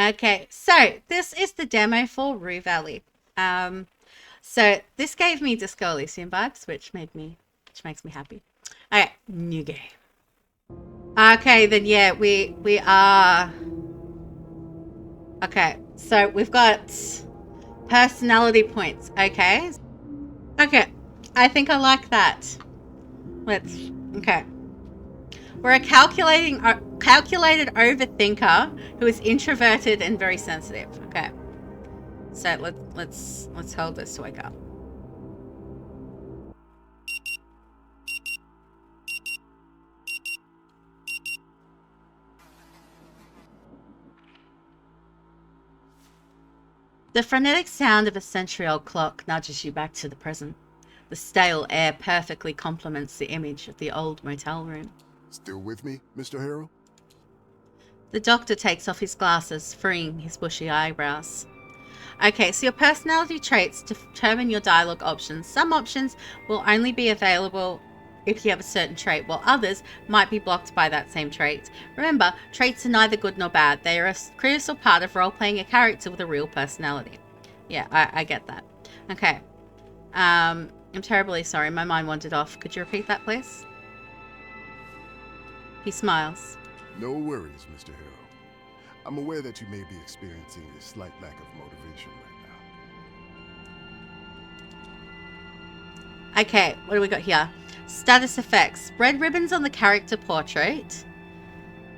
Okay, so this is the demo for Rue Valley. So this gave me Disco Elysium vibes, which makes me happy. Okay, new game. Okay, then yeah, we are. Okay, so we've got personality points. Okay, okay, I think I like that. Let's. Okay, we're a calculated overthinker who is introverted and very sensitive. Okay, so let's hold this to wake up. The frenetic sound of a century-old clock nudges you back to the present. The stale air perfectly complements the image of the old motel room. Still with me, Mr. Harrell? The doctor takes off his glasses, freeing his bushy eyebrows. Okay, so your personality traits determine your dialogue options. Some options will only be available if you have a certain trait, while others might be blocked by that same trait. Remember, traits are neither good nor bad. They are a crucial part of role-playing a character with a real personality. Yeah, I get that. Okay. I'm terribly sorry. My mind wandered off. Could you repeat that, please? He smiles. No worries, Mr. Harrell. I'm aware that you may be experiencing a slight lack of motivation right now. Okay, what do we got here? Status effects. Red ribbons on the character portrait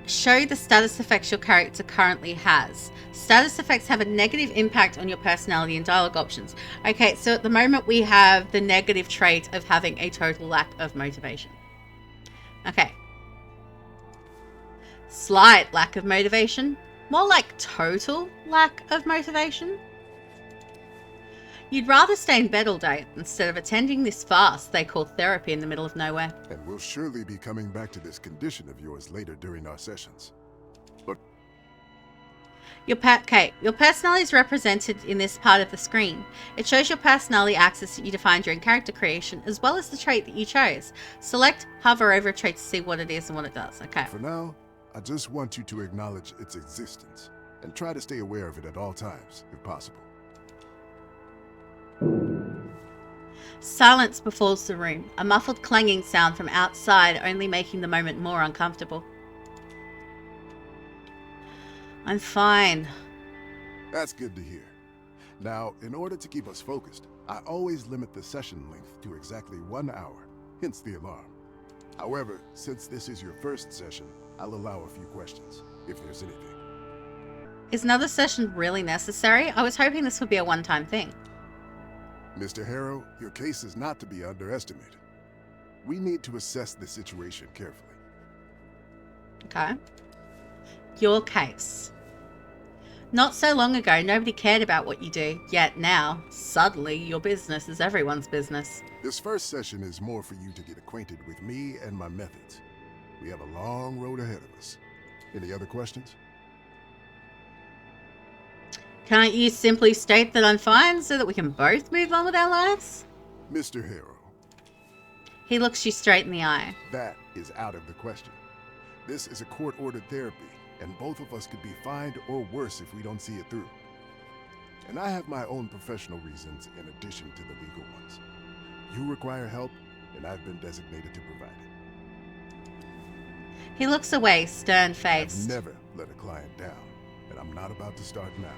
show the status effects your character currently has. Status effects have a negative impact on your personality and dialogue options. Okay, so at the moment we have the negative trait of having a total lack of motivation. Okay. Slight lack of motivation. More like total lack of motivation. You'd rather stay in bed all day instead of attending this fast they call therapy in the middle of nowhere. And we'll surely be coming back to this condition of yours later during our sessions. But Your personality is represented in this part of the screen. It shows your personality axis that you defined during character creation, as well as the trait that you chose. Select, hover over a trait to see what it is and what it does. Okay. for now, I just want you to acknowledge its existence and try to stay aware of it at all times, if possible. Silence befalls the room, a muffled clanging sound from outside only making the moment more uncomfortable. I'm fine. That's good to hear. Now, in order to keep us focused, I always limit the session length to exactly 1 hour, hence the alarm. However, since this is your first session, I'll allow a few questions, if there's anything. Is another session really necessary? I was hoping this would be a one-time thing. Mr. Harrow, your case is not to be underestimated. We need to assess the situation carefully. Okay. Your case. Not so long ago, nobody cared about what you do, yet now, suddenly, your business is everyone's business. This first session is more for you to get acquainted with me and my methods. We have a long road ahead of us. Any other questions? Can't you simply state that I'm fine so that we can both move on with our lives? Mr. Harrow, He looks you straight in the eye. that is out of the question. This is a court-ordered therapy, and both of us could be fined or worse if we don't see it through. And I have my own professional reasons in addition to the legal ones. You require help, and I've been designated to provide it. He looks away, I've stern-faced. never let a client down, and I'm not about to start now.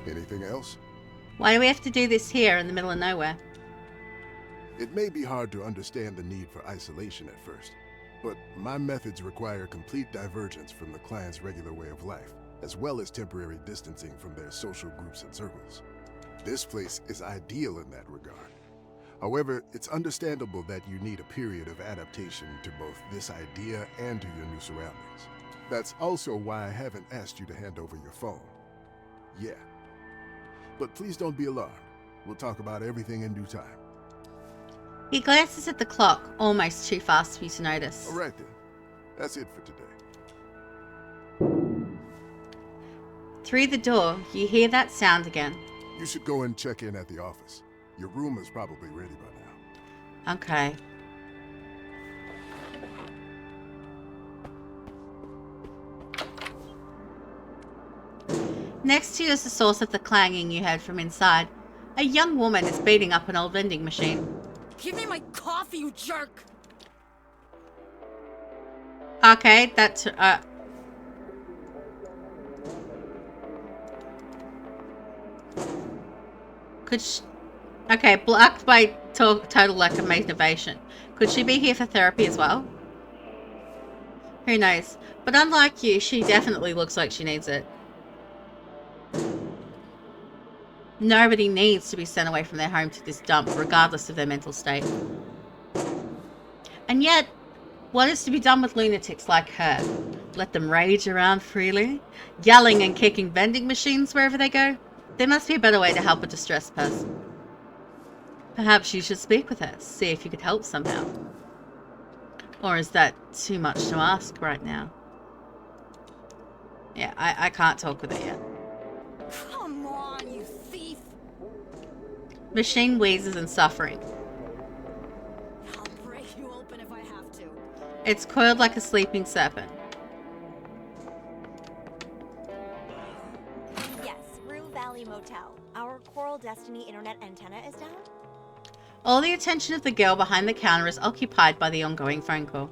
Anything else? Why do we have to do this here in the middle of nowhere? It may be hard to understand the need for isolation at first, but my methods require complete divergence from the client's regular way of life, as well as temporary distancing from their social groups and circles. This place is ideal in that regard. However, it's understandable that you need a period of adaptation to both this idea and to your new surroundings. That's also why I haven't asked you to hand over your phone. Yeah. But please don't be alarmed. We'll talk about everything in due time. He glances at the clock, almost too fast for you to notice. All right then. That's it for today. Through the door, you hear that sound again. You should go and check in at the office. Your room is probably ready by now. Okay. Next to you is the source of the clanging you heard from inside. A young woman is beating up an old vending machine. Give me my coffee, you jerk! Okay, that's, Okay, blocked by total lack of motivation. Could she be here for therapy as well? Who knows? But unlike you, she definitely looks like she needs it. Nobody needs to be sent away from their home to this dump, regardless of their mental state. And yet, what is to be done with lunatics like her? Let them rage around freely, yelling and kicking vending machines wherever they go? There must be a better way to help a distressed person. Perhaps you should speak with her, see if you could help somehow. Or is that too much to ask right now? Yeah, I can't talk with her yet. Come on, you thief! Machine wheezes in suffering. I'll break you open if I have to. It's coiled like a sleeping serpent. Yes, Rue Valley Motel. Our Coral Destiny internet antenna is down? All the attention of the girl behind the counter is occupied by the ongoing phone call.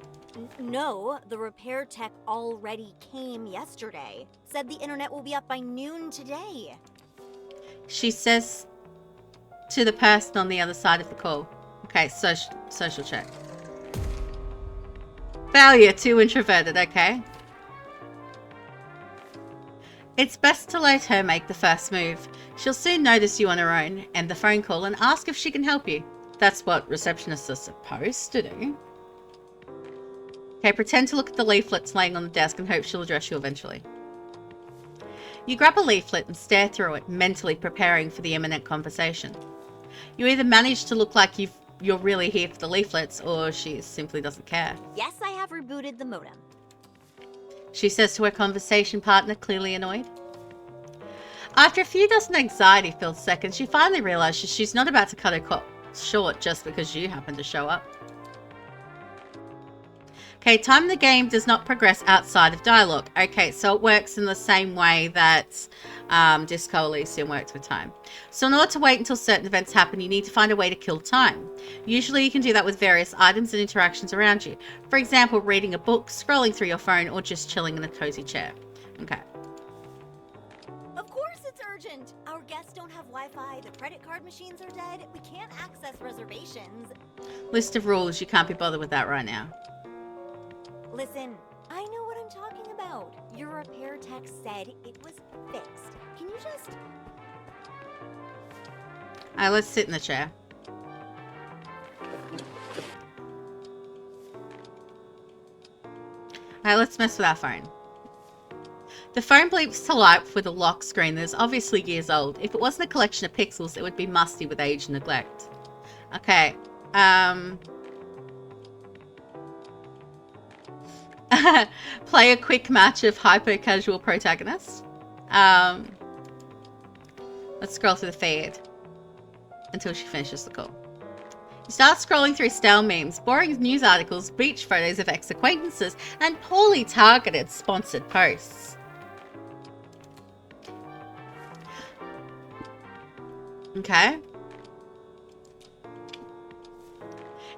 No, the repair tech already came yesterday. Said the internet will be up by noon today. She says to the person on the other side of the call. Okay, social check. Failure, too introverted, okay. It's best to let her make the first move. She'll soon notice you on her own, end the phone call, and ask if she can help you. That's what receptionists are supposed to do. Okay, pretend to look at the leaflets laying on the desk and hope she'll address you eventually. You grab a leaflet and stare through it, mentally preparing for the imminent conversation. You either manage to look like you're really here for the leaflets, or she simply doesn't care. Yes, I have rebooted the modem. She says to her conversation partner, clearly annoyed. After a few dozen anxiety-filled seconds, she finally realizes she's not about to cut her call short just because you happen to show up. Okay, time in the game does not progress outside of dialogue. Okay, so it works in the same way that Disco Elysium works with time. So in order to wait until certain events happen, you need to find a way to kill time. Usually you can do that with various items and interactions around you. For example, reading a book, scrolling through your phone, or just chilling in a cozy chair. Okay. Of course it's urgent. Our guests don't have Wi-Fi, the credit card machines are dead, we can't access reservations. List of rules, you can't be bothered with that right now. Listen, I know what I'm talking about. Your repair tech said it was fixed. Can you just... Alright, let's sit in the chair. Alright, let's mess with our phone. The phone bleeps to life with a lock screen that is obviously years old. If it wasn't a collection of pixels, it would be musty with age and neglect. Okay, play a quick match of hyper-casual protagonists. Let's scroll through the feed until she finishes the call. You start scrolling through stale memes, boring news articles, beach photos of ex-acquaintances, and poorly targeted sponsored posts. Okay.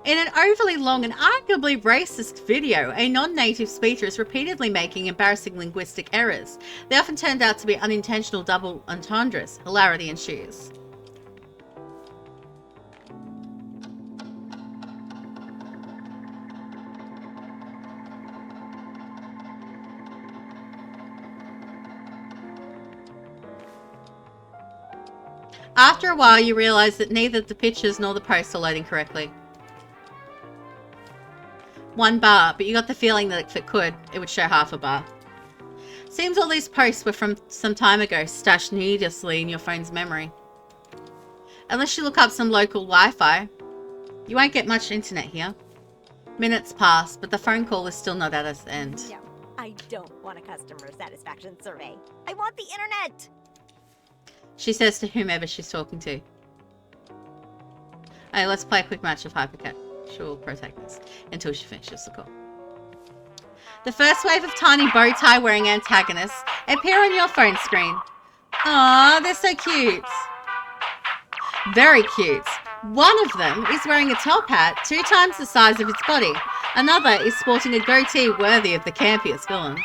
In an overly long and arguably racist video, a non-native speaker is repeatedly making embarrassing linguistic errors. They often turned out to be unintentional double entendres. Hilarity ensues. After a while, you realize that neither the pictures nor the posts are loading correctly. 1 bar, but you got the feeling that if it could, it would show half a bar. Seems all these posts were from some time ago, stashed needlessly in your phone's memory. Unless you look up some local Wi-Fi, you won't get much internet here. Minutes pass, but the phone call is still not at its end. No, I don't want a customer satisfaction survey. I want the internet! She says to whomever she's talking to. Hey, let's play a quick match of Hypercat. She'll protect us until she finishes the call. The first wave of tiny bow tie wearing antagonists appear on your phone screen. Aw, they're so cute. Very cute. One of them is wearing a top hat 2 times the size of its body. Another is sporting a goatee worthy of the campiest villain.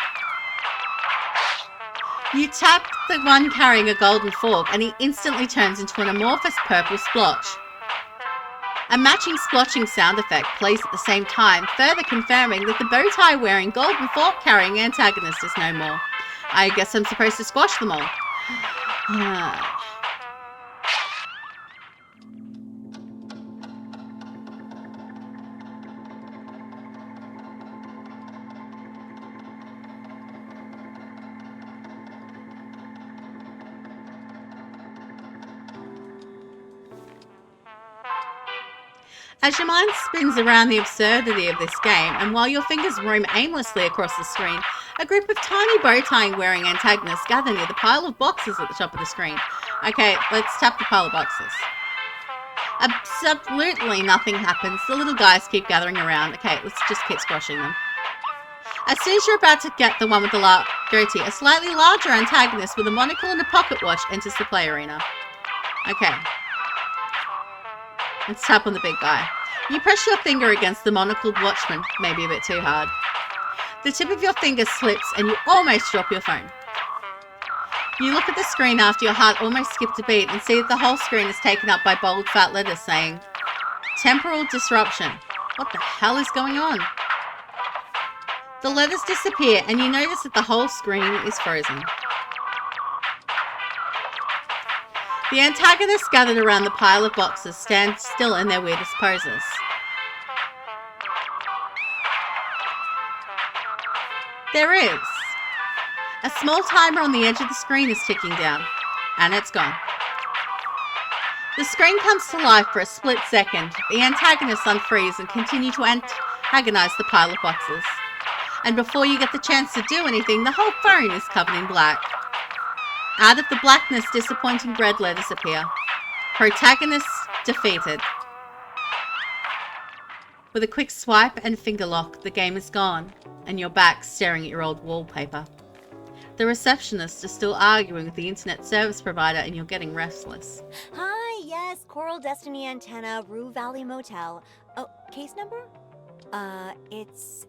You tap the one carrying a golden fork and he instantly turns into an amorphous purple splotch. A matching splotching sound effect plays at the same time, further confirming that the bow tie wearing golden fork carrying antagonist is no more. I guess I'm supposed to squash them all. As your mind spins around the absurdity of this game, and while your fingers roam aimlessly across the screen, a group of tiny bow-tying wearing antagonists gather near the pile of boxes at the top of the screen. Okay, let's tap the pile of boxes. Absolutely nothing happens. The little guys keep gathering around. Okay, let's just keep squashing them. As soon as you're about to get the one with the goatee, a slightly larger antagonist with a monocle and a pocket watch enters the play arena. Okay. Let's tap on the big guy. You press your finger against the monocled watchman, maybe a bit too hard. The tip of your finger slips and you almost drop your phone. You look at the screen after your heart almost skipped a beat and see that the whole screen is taken up by bold fat letters saying, "Temporal disruption." What the hell is going on? The letters disappear and you notice that the whole screen is frozen. The antagonists gathered around the pile of boxes stand still in their weirdest poses. There is. A small timer on the edge of the screen is ticking down, and it's gone. The screen comes to life for a split second. The antagonists unfreeze and continue to antagonize the pile of boxes. And before you get the chance to do anything, the whole phone is covered in black. Out of the blackness, disappointing red letters appear. Protagonists defeated. With a quick swipe and finger lock, the game is gone, and you're back staring at your old wallpaper. The receptionists are still arguing with the internet service provider, and you're getting restless. Hi, yes, Coral Destiny Antenna, Rue Valley Motel. Oh, case number? It's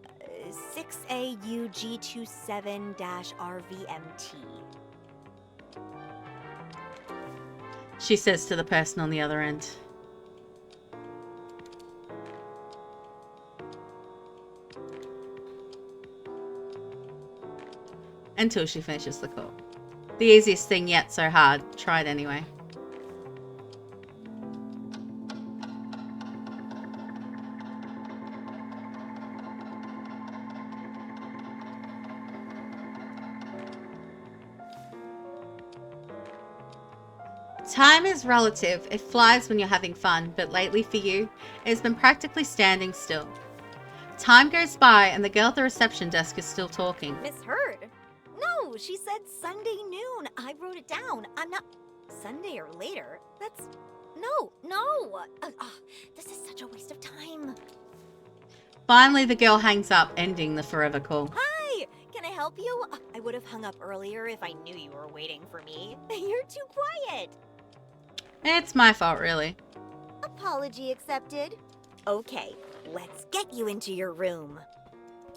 6AUG27-RVMT. She says to the person on the other end. Until she finishes the call. The easiest thing yet, so hard. Try it anyway. Time is relative. It flies when you're having fun, but lately for you, it has been practically standing still. Time goes by and the girl at the reception desk is still talking. Misheard? No, she said Sunday noon. I wrote it down. I'm not... Sunday or later? That's... No. This is such a waste of time. Finally, the girl hangs up, ending the forever call. Hi! Can I help you? I would have hung up earlier if I knew you were waiting for me. You're too quiet. It's my fault, really. Apology accepted. Okay, let's get you into your room.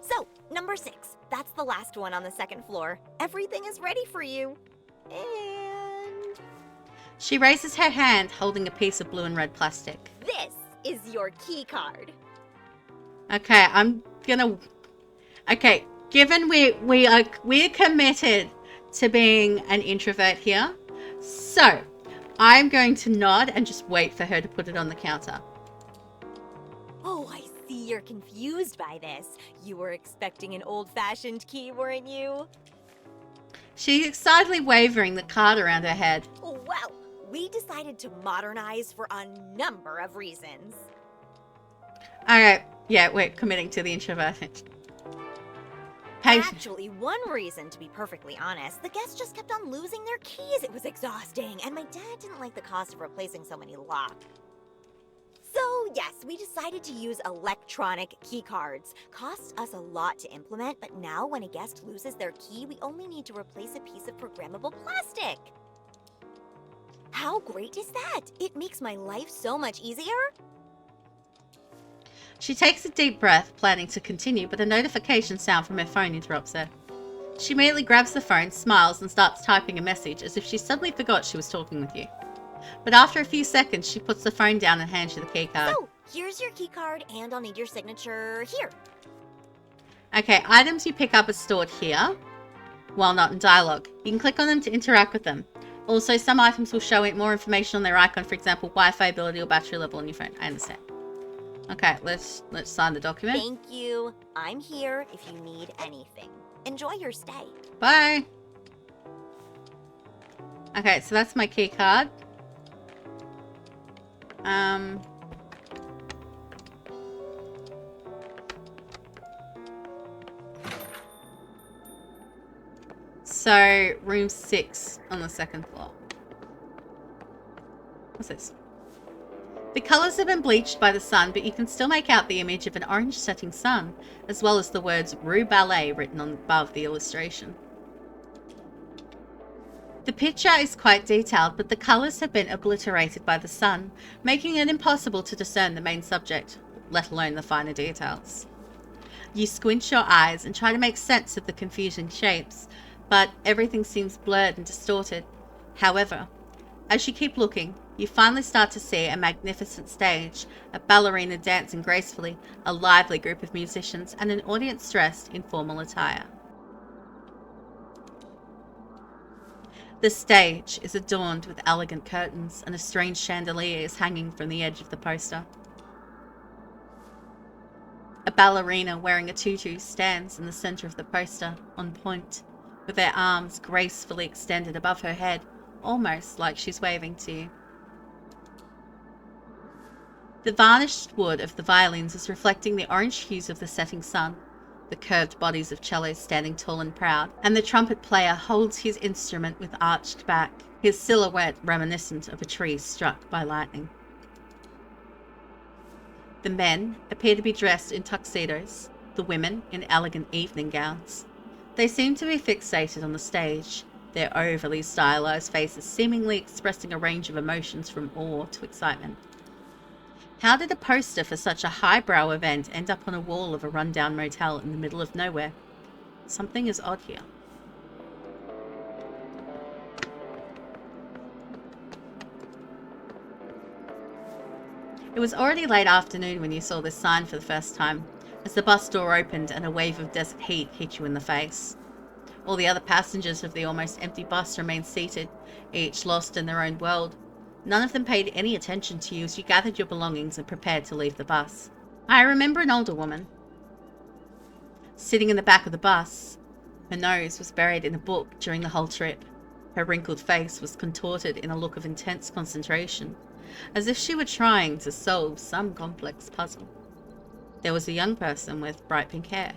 So, number 6. That's the last one on the second floor. Everything is ready for you. And... She raises her hand, holding a piece of blue and red plastic. this is your key card. Okay, Okay, given we're committed to being an introvert here, so I'm going to nod and just wait for her to put it on the counter. Oh, I see you're confused by this. You were expecting an old-fashioned key, weren't you? She's excitedly wavering the card around her head. Well, we decided to modernize for a number of reasons. Alright, yeah, we're committing to the introvert. Actually, one reason, to be perfectly honest, the guests just kept on losing their keys. It was exhausting, and my dad didn't like the cost of replacing so many locks. So, yes, we decided to use electronic key cards. Costs us a lot to implement, but now when a guest loses their key, we only need to replace a piece of programmable plastic. How great is that? It makes my life so much easier. She takes a deep breath, planning to continue, but a notification sound from her phone interrupts her. She immediately grabs the phone, smiles, and starts typing a message as if she suddenly forgot she was talking with you. But after a few seconds, she puts the phone down and hands you the keycard. So, here's your keycard, and I'll need your signature here. Okay, items you pick up are stored here, while not in dialogue. You can click on them to interact with them. Also, some items will show more information on their icon, for example, Wi-Fi ability or battery level on your phone. I understand. Okay, let's sign the document. Thank you. I'm here if you need anything. Enjoy your stay. Bye. Okay, so that's my key card. So room 6 on the second floor. What's this? The colours have been bleached by the sun, but you can still make out the image of an orange setting sun, as well as the words Rue Ballet written on above the illustration. The picture is quite detailed, but the colours have been obliterated by the sun, making it impossible to discern the main subject, let alone the finer details. You squint your eyes and try to make sense of the confusing shapes, but everything seems blurred and distorted. However, as you keep looking, you finally start to see a magnificent stage, a ballerina dancing gracefully, a lively group of musicians, and an audience dressed in formal attire. The stage is adorned with elegant curtains, and a strange chandelier is hanging from the edge of the poster. A ballerina wearing a tutu stands in the center of the poster, on point, with her arms gracefully extended above her head, almost like she's waving to you. The varnished wood of the violins is reflecting the orange hues of the setting sun, the curved bodies of cellos standing tall and proud, and the trumpet player holds his instrument with arched back, his silhouette reminiscent of a tree struck by lightning. The men appear to be dressed in tuxedos, the women in elegant evening gowns. They seem to be fixated on the stage, their overly stylized faces seemingly expressing a range of emotions from awe to excitement. How did a poster for such a highbrow event end up on a wall of a rundown motel in the middle of nowhere? Something is odd here. It was already late afternoon when you saw this sign for the first time, as the bus door opened and a wave of desert heat hit you in the face. All the other passengers of the almost empty bus remained seated, each lost in their own world. None of them paid any attention to you as you gathered your belongings and prepared to leave the bus. I remember an older woman, sitting in the back of the bus. Her nose was buried in a book during the whole trip. Her wrinkled face was contorted in a look of intense concentration, as if she were trying to solve some complex puzzle. There was a young person with bright pink hair.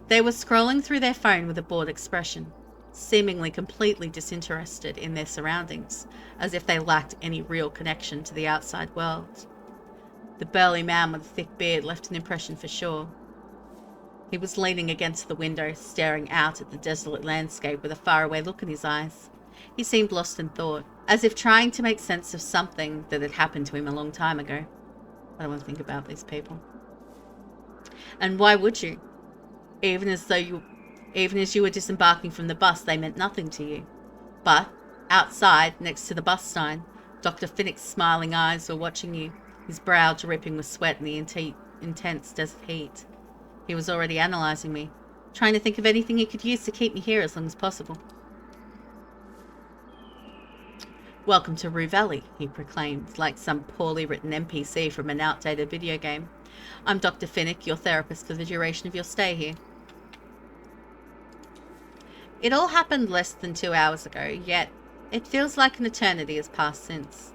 They were scrolling through their phone with a bored expression, seemingly completely disinterested in their surroundings, as if they lacked any real connection to the outside world. The burly man with a thick beard left an impression for sure. He was leaning against the window, staring out at the desolate landscape with a faraway look in his eyes. He seemed lost in thought, as if trying to make sense of something that had happened to him a long time ago. I don't want to think about these people. And why would you? Even as you were disembarking from the bus, they meant nothing to you. But outside, next to the bus sign, Dr. Finnick's smiling eyes were watching you, his brow dripping with sweat in the intense desert heat. He was already analysing me, trying to think of anything he could use to keep me here as long as possible. "Welcome to Rue Valley," he proclaimed, like some poorly written NPC from an outdated video game. "I'm Dr. Finnick, your therapist for the duration of your stay here." It all happened less than 2 hours ago, yet it feels like an eternity has passed since.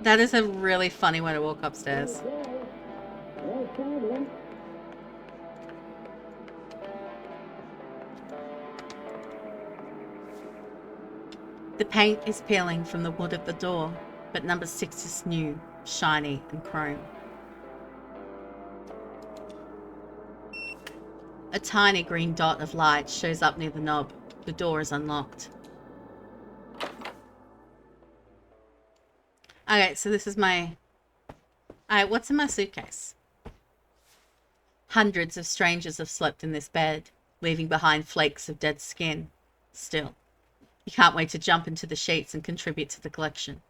That is a really funny way to walk upstairs. The paint is peeling from the wood of the door, but number 6 is new, shiny, and chrome. A tiny green dot of light shows up near the knob. The door is unlocked. Okay, so this is my... Alright, what's in my suitcase? Hundreds of strangers have slept in this bed, leaving behind flakes of dead skin. Still, you can't wait to jump into the sheets and contribute to the collection.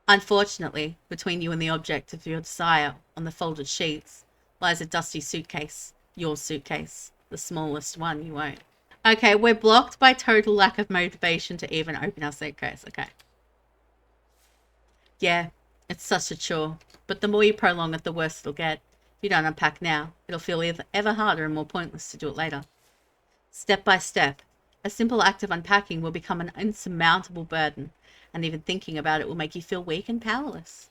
Unfortunately, between you and the object of your desire, on the folded sheets, lies a dusty suitcase. Your suitcase. The smallest one you own. Okay, we're blocked by total lack of motivation to even open our suitcase. Okay. Yeah, it's such a chore. But the more you prolong it, the worse it'll get. If you don't unpack now, it'll feel ever harder and more pointless to do it later. Step by step, a simple act of unpacking will become an insurmountable burden, and even thinking about it will make you feel weak and powerless.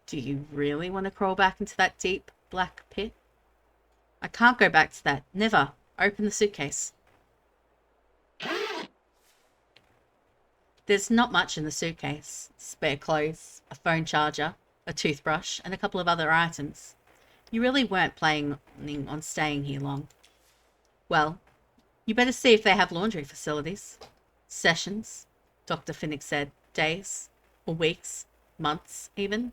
Do you really want to crawl back into that deep, black pit? I can't go back to that. Never. Open the suitcase. There's not much in the suitcase. Spare clothes, a phone charger, a toothbrush, and a couple of other items. You really weren't planning on staying here long. Well, you better see if they have laundry facilities. Sessions, Dr. Finnick said. Days, or weeks, months even.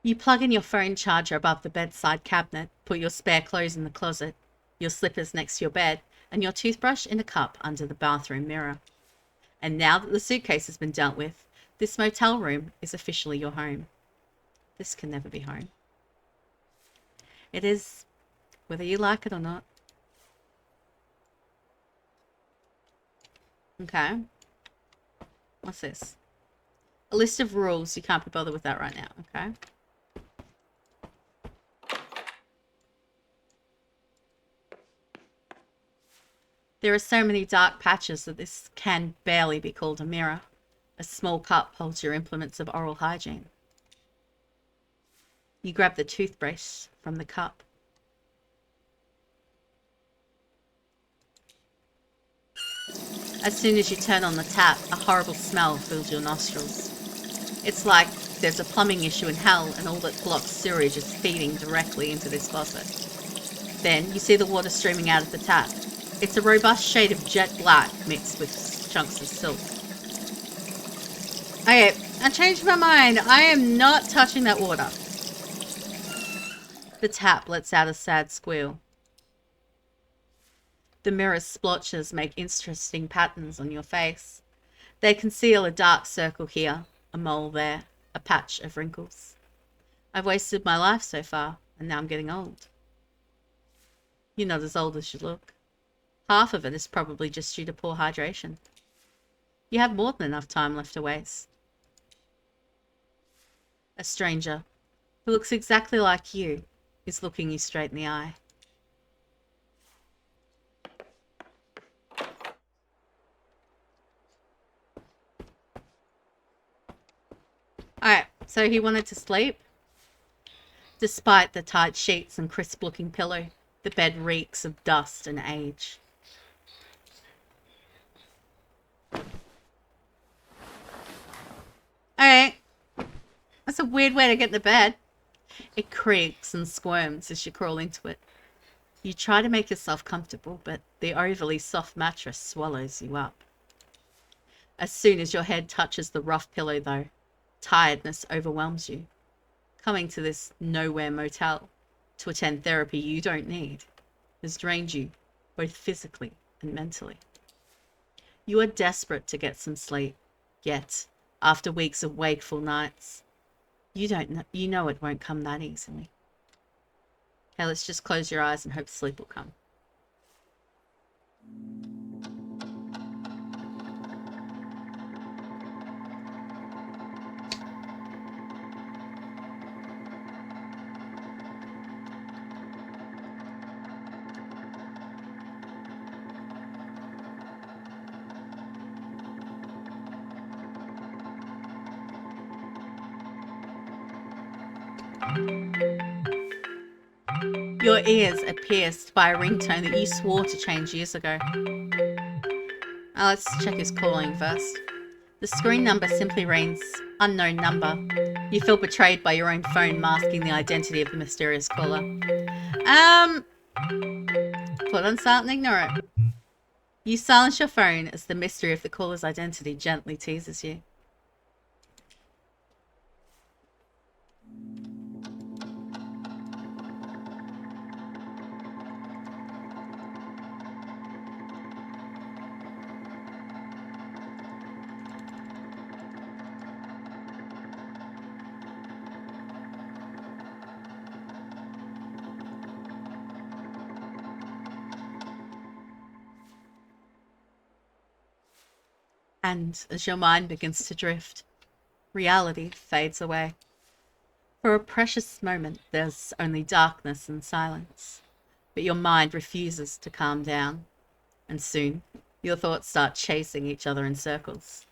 You plug in your phone charger above the bedside cabinet, put your spare clothes in the closet, your slippers next to your bed, and your toothbrush in a cup under the bathroom mirror. And now that the suitcase has been dealt with, this motel room is officially your home. This can never be home. It is, whether you like it or not. Okay. What's this? A list of rules. You can't be bothered with that right now, okay? There are so many dark patches that this can barely be called a mirror. A small cup holds your implements of oral hygiene. You grab the toothbrush from the cup. As soon as you turn on the tap, a horrible smell fills your nostrils. It's like there's a plumbing issue in hell and all that blocks sewage is feeding directly into this faucet. Then you see the water streaming out of the tap. It's a robust shade of jet black mixed with chunks of silk. Okay, I changed my mind. I am not touching that water. The tap lets out a sad squeal. The mirror's splotches make interesting patterns on your face. They conceal a dark circle here, a mole there, a patch of wrinkles. I've wasted my life so far, and now I'm getting old. You're not as old as you look. Half of it is probably just due to poor hydration. You have more than enough time left to waste. A stranger, who looks exactly like you, is looking you straight in the eye. Alright, so he wanted to sleep. Despite the tight sheets and crisp-looking pillow, the bed reeks of dust and age. Alright. That's a weird way to get into bed. It creaks and squirms as you crawl into it. You try to make yourself comfortable, but the overly soft mattress swallows you up. As soon as your head touches the rough pillow, though, tiredness overwhelms you. Coming to this nowhere motel to attend therapy you don't need has drained you, both physically and mentally. You are desperate to get some sleep, yet, after weeks of wakeful nights, you know it won't come that easily. Okay, let's just close your eyes and hope sleep will come. Your ears are pierced by a ringtone that you swore to change years ago. Let's check his calling first. The screen number simply reads, unknown number. You feel betrayed by your own phone masking the identity of the mysterious caller. Put on silent and ignore it. You silence your phone as the mystery of the caller's identity gently teases you. And as your mind begins to drift, reality fades away. For a precious moment, there's only darkness and silence. But your mind refuses to calm down. And soon, your thoughts start chasing each other in circles.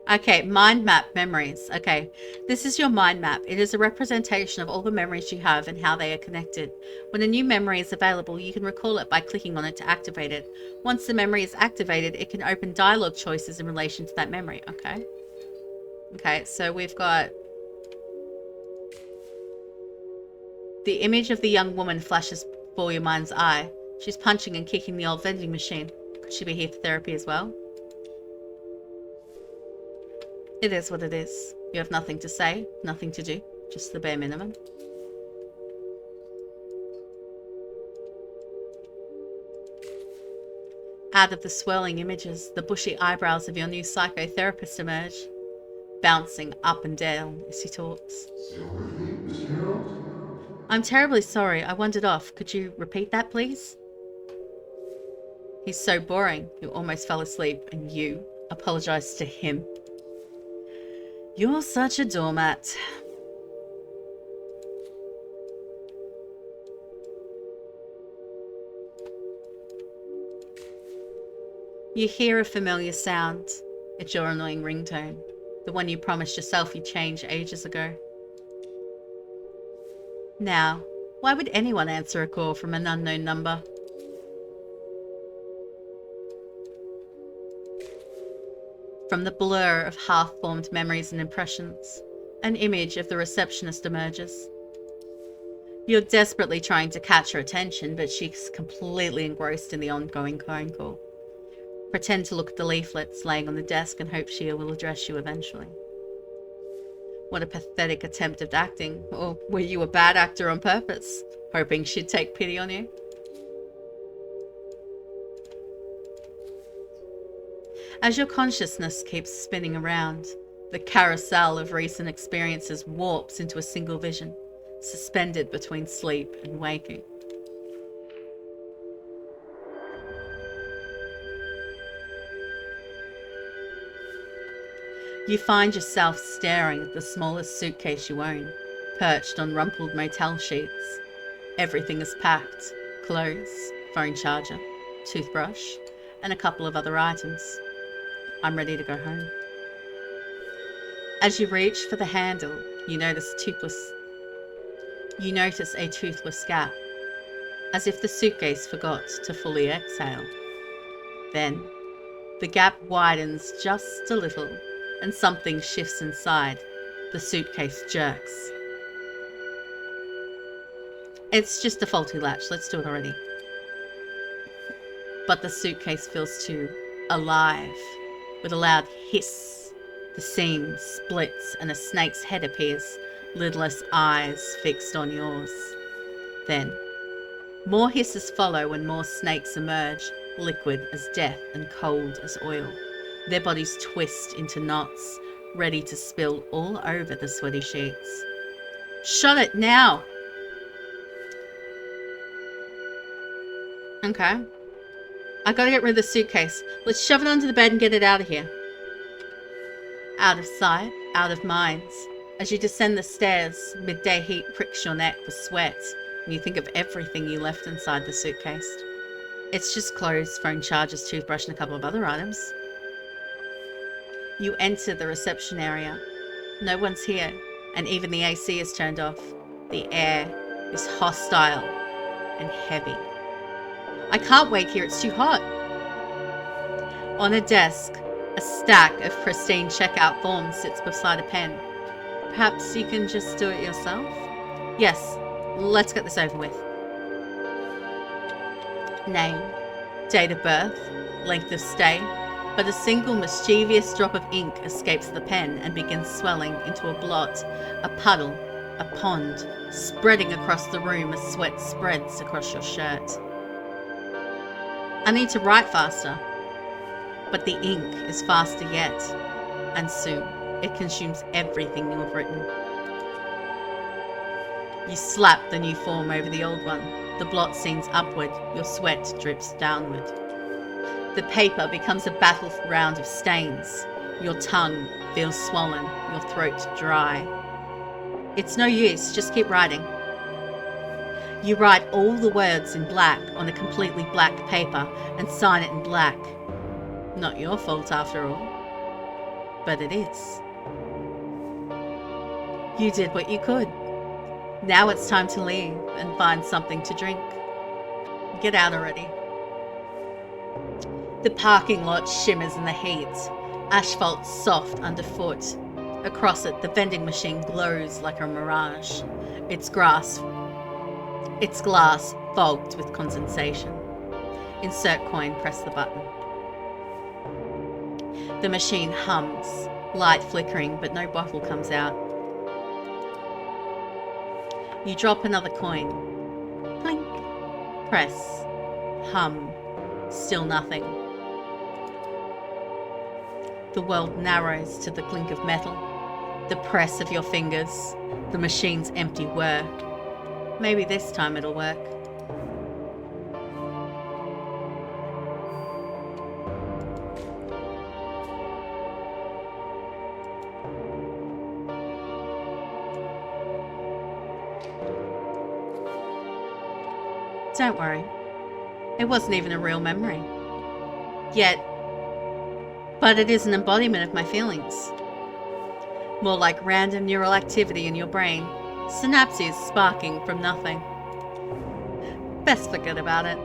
Okay, mind map memories. Okay, this is your mind map. It is a representation of all the memories you have and how they are connected. When a new memory is available, you can recall it by clicking on it to activate it. Once the memory is activated, it can open dialogue choices in relation to that memory. Okay, so we've got the image of the young woman flashes before your mind's eye. She's punching and kicking the old vending machine. Could she be here for therapy as well? It is what it is. You have nothing to say, nothing to do, just the bare minimum. Out of the swirling images, the bushy eyebrows of your new psychotherapist emerge, bouncing up and down as he talks. Still with me, Mr. Harold? I'm terribly sorry, I wandered off. Could you repeat that, please? He's so boring, you almost fell asleep, and you apologized to him. You're such a doormat. You hear a familiar sound. It's your annoying ringtone. The one you promised yourself you'd change ages ago. Now, why would anyone answer a call from an unknown number? From the blur of half-formed memories and impressions, an image of the receptionist emerges. You're desperately trying to catch her attention, but she's completely engrossed in the ongoing phone call. Pretend to look at the leaflets laying on the desk and hope she will address you eventually. What a pathetic attempt at acting. Or were you a bad actor on purpose, hoping she'd take pity on you? As your consciousness keeps spinning around, the carousel of recent experiences warps into a single vision, suspended between sleep and waking. You find yourself staring at the smallest suitcase you own, perched on rumpled motel sheets. Everything is packed: clothes, phone charger, toothbrush, and a couple of other items. I'm ready to go home. As you reach for the handle, you notice a toothless gap, as if the suitcase forgot to fully exhale. Then, the gap widens just a little, and something shifts inside. The suitcase jerks. It's just a faulty latch, let's do it already. But the suitcase feels too alive. With a loud hiss, the seam splits and a snake's head appears, lidless eyes fixed on yours. Then, more hisses follow and more snakes emerge, liquid as death and cold as oil. Their bodies twist into knots, ready to spill all over the sweaty sheets. Shut it now! Okay. I gotta get rid of the suitcase. Let's shove it under the bed and get it out of here. Out of sight, out of minds. As you descend the stairs, midday heat pricks your neck with sweat, and you think of everything you left inside the suitcase. It's just clothes, phone chargers, toothbrush, and a couple of other items. You enter the reception area. No one's here, and even the AC is turned off. The air is hostile and heavy. I can't wait here, it's too hot. On a desk, a stack of pristine checkout forms sits beside a pen. Perhaps you can just do it yourself? Yes, let's get this over with. Name, date of birth, length of stay, but a single mischievous drop of ink escapes the pen and begins swelling into a blot, a puddle, a pond, spreading across the room as sweat spreads across your shirt. I need to write faster, but the ink is faster yet, and soon it consumes everything you have written. You slap the new form over the old one. The blot sinks upward, your sweat drips downward. The paper becomes a battleground of stains. Your tongue feels swollen, your throat dry. It's no use, just keep writing. You write all the words in black on a completely black paper and sign it in black. Not your fault after all, but it is. You did what you could. Now it's time to leave and find something to drink. Get out already. The parking lot shimmers in the heat. Asphalt soft underfoot. Across it, the vending machine glows like a mirage. Its glass fogged with condensation. Insert coin, press the button. The machine hums, light flickering, but no bottle comes out. You drop another coin. Clink. Press. Hum. Still nothing. The world narrows to the clink of metal, the press of your fingers, the machine's empty whir. Maybe this time it'll work. Don't worry, it wasn't even a real memory. Yet, but it is an embodiment of my feelings. More like random neural activity in your brain, synapses sparking from nothing. Best forget about it.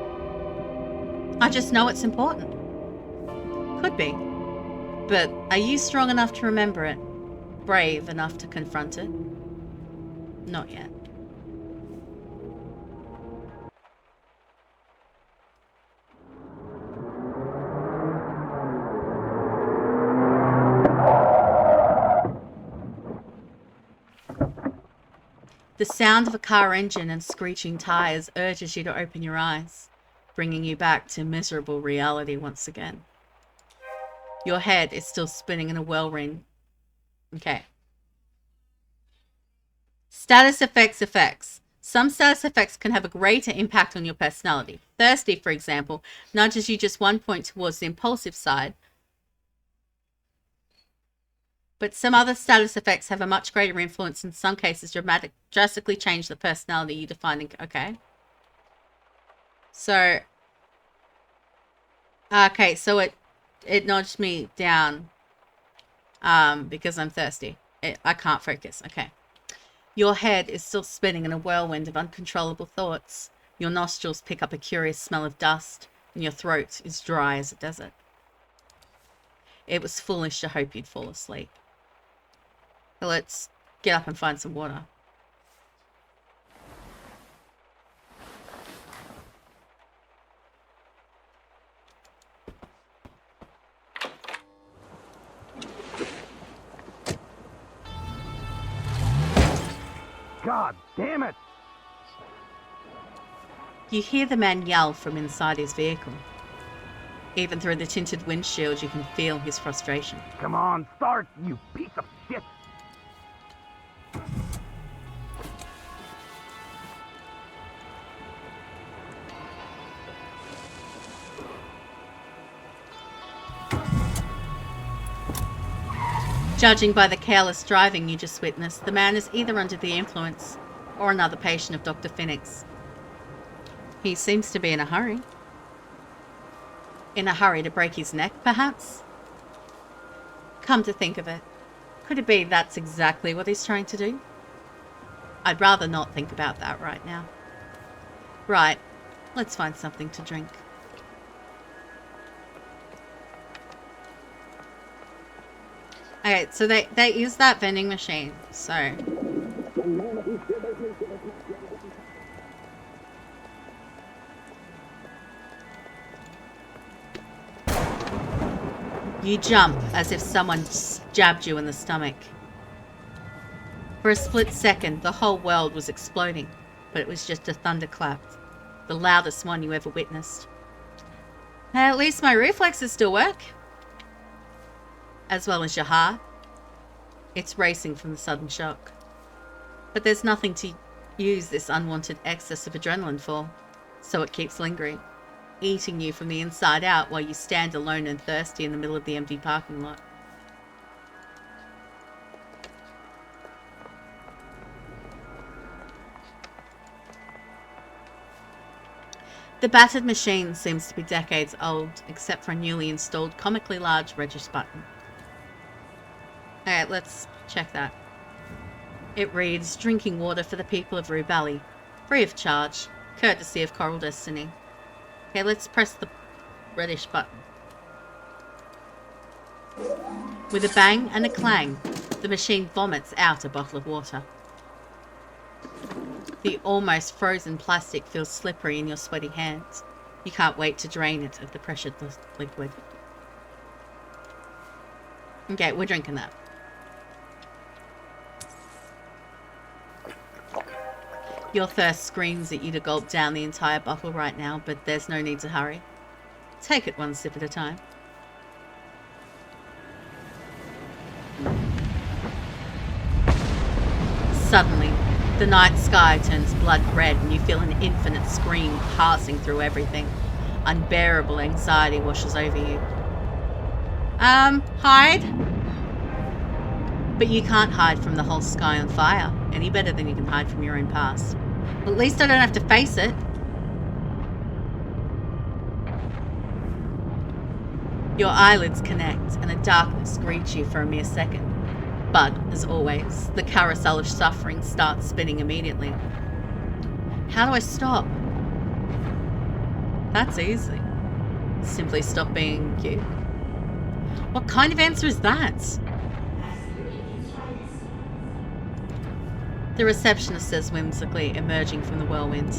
I just know it's important. Could be. But are you strong enough to remember it? Brave enough to confront it? Not yet. The sound of a car engine and screeching tires urges you to open your eyes, bringing you back to miserable reality once again. Your head is still spinning in a whirlwind. Okay. Status effects. Some status effects can have a greater impact on your personality. Thirsty, for example, nudges you just 1 point towards the impulsive side. But some other status effects have a much greater influence, in some cases drastically change the personality you define. Okay. So it nudged me down because I'm thirsty. I can't focus. Okay. Your head is still spinning in a whirlwind of uncontrollable thoughts. Your nostrils pick up a curious smell of dust, and your throat is dry as a desert. It was foolish to hope you'd fall asleep. Let's get up and find some water. God damn it! You hear the man yell from inside his vehicle. Even through the tinted windshield, you can feel his frustration. Come on, start, you piece of shit! Judging by the careless driving you just witnessed, the man is either under the influence or another patient of Dr. Phoenix. He seems to be in a hurry. In a hurry to break his neck, perhaps? Come to think of it, could it be that's exactly what he's trying to do? I'd rather not think about that right now. Right, let's find something to drink. Okay, so there is that vending machine, so... You jump as if someone jabbed you in the stomach. For a split second, the whole world was exploding, but it was just a thunderclap, the loudest one you ever witnessed. At least my reflexes still work. As well as your heart. It's racing from the sudden shock. But there's nothing to use this unwanted excess of adrenaline for, so it keeps lingering, eating you from the inside out while you stand alone and thirsty in the middle of the empty parking lot. The battered machine seems to be decades old, except for a newly installed comically large register button. Alright, let's check that. It reads, drinking water for the people of Rue Valley, free of charge, courtesy of Coral Destiny. Okay, let's press the reddish button. With a bang and a clang, the machine vomits out a bottle of water. The almost frozen plastic feels slippery in your sweaty hands. You can't wait to drain it of the pressured liquid. Okay, we're drinking that. Your thirst screams at you to gulp down the entire bottle right now, but there's no need to hurry. Take it one sip at a time. Suddenly, the night sky turns blood red and you feel an infinite scream passing through everything. Unbearable anxiety washes over you. Hide? But you can't hide from the whole sky on fire, any better than you can hide from your own past. At least I don't have to face it. Your eyelids connect and the darkness greets you for a mere second. But, as always, the carousel of suffering starts spinning immediately. How do I stop? That's easy. Simply stop being you. What kind of answer is that? The receptionist says whimsically, emerging from the whirlwind.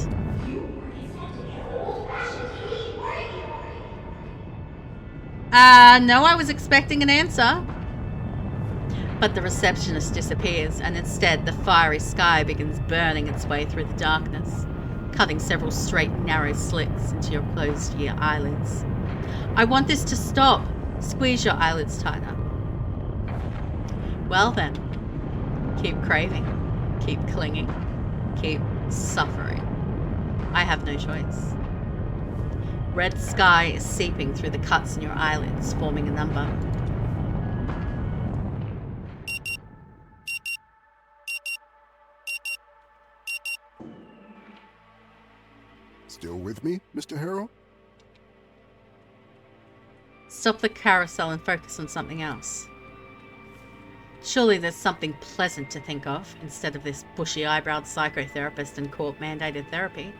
No, I was expecting an answer. But the receptionist disappears, and instead the fiery sky begins burning its way through the darkness, cutting several straight, narrow slits into your closed eyelids. I want this to stop. Squeeze your eyelids tighter. Well then, keep craving, keep clinging, keep suffering. I have no choice. Red sky is seeping through the cuts in your eyelids, forming a number. Still with me, Mr. Harrell? Stop the carousel and focus on something else. Surely there's something pleasant to think of instead of this bushy-eyebrowed psychotherapist and court-mandated therapy.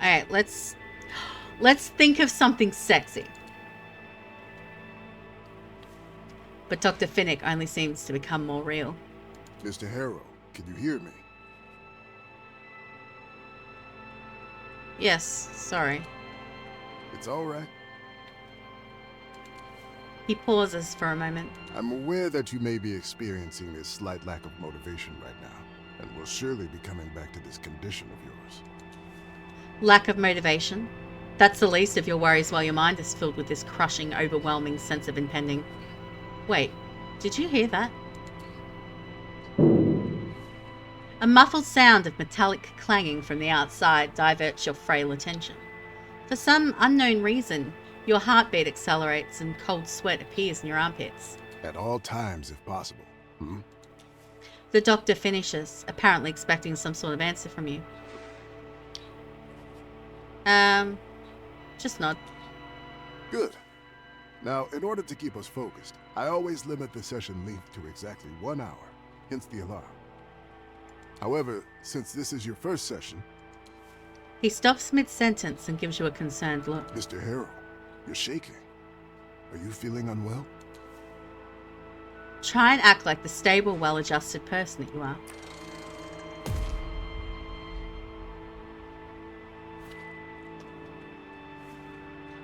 Alright, let's think of something sexy. But Dr. Finnick only seems to become more real. Mr. Harrell, can you hear me? Yes, sorry. It's all right. He pauses for a moment. I'm aware that you may be experiencing a slight lack of motivation right now, and will surely be coming back to this condition of yours. Lack of motivation? That's the least of your worries while your mind is filled with this crushing, overwhelming sense of impending. Wait, did you hear that? A muffled sound of metallic clanging from the outside diverts your frail attention. For some unknown reason, your heartbeat accelerates and cold sweat appears in your armpits. At all times, if possible. The doctor finishes, apparently expecting some sort of answer from you. Just nod. Good. Now, in order to keep us focused, I always limit the session length to exactly 1 hour, hence the alarm. However, since this is your first session... He stops mid-sentence and gives you a concerned look. Mr. Harrow, you're shaking. Are you feeling unwell? Try and act like the stable, well-adjusted person that you are.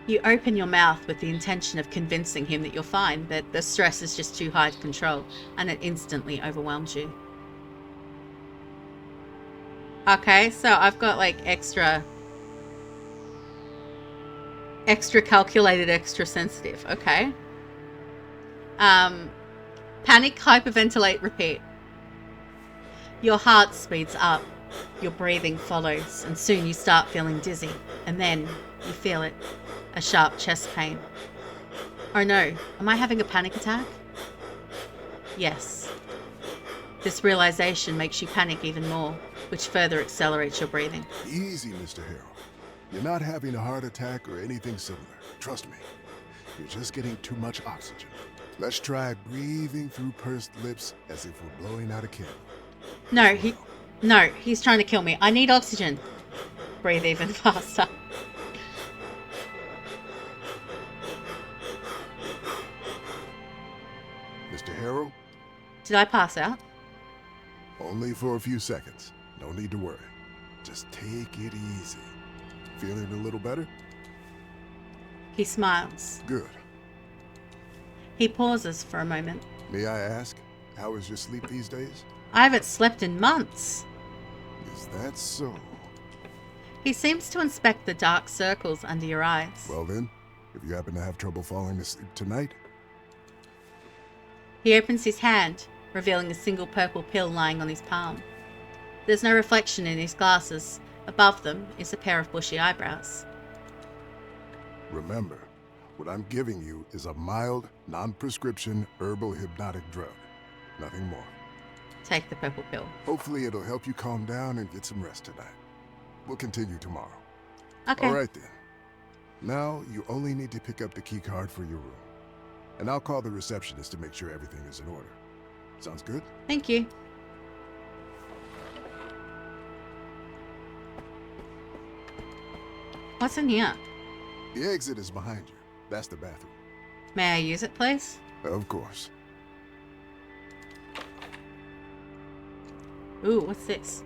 You open your mouth with the intention of convincing him that you're fine, but the stress is just too high to control, and it instantly overwhelms you. Okay, so I've got like extra calculated, extra sensitive. Okay. Panic, hyperventilate, repeat. Your heart speeds up. Your breathing follows, and soon you start feeling dizzy, and then you feel it. A sharp chest pain. Oh no, am I having a panic attack? Yes. This realization makes you panic even more, which further accelerates your breathing. Easy, Mr. Harrow. You're not having a heart attack or anything similar. Trust me. You're just getting too much oxygen. Let's try breathing through pursed lips as if we're blowing out a candle. No, he's trying to kill me. I need oxygen. Breathe even faster. Mr. Harrow? Did I pass out? Only for a few seconds. No need to worry. Just take it easy. Feeling a little better? He smiles. Good. He pauses for a moment. May I ask, how is your sleep these days? I haven't slept in months. Is that so? He seems to inspect the dark circles under your eyes. Well then, if you happen to have trouble falling asleep tonight... He opens his hand, revealing a single purple pill lying on his palm. There's no reflection in his glasses. Above them is a pair of bushy eyebrows. Remember, what I'm giving you is a mild, non-prescription herbal hypnotic drug. Nothing more. Take the purple pill. Hopefully it'll help you calm down and get some rest tonight. We'll continue tomorrow. Okay. All right then. Now you only need to pick up the key card for your room. And I'll call the receptionist to make sure everything is in order. Sounds good? Thank you. What's in here? The exit is behind you. That's the bathroom. May I use it, please? Of course. Ooh, what's this?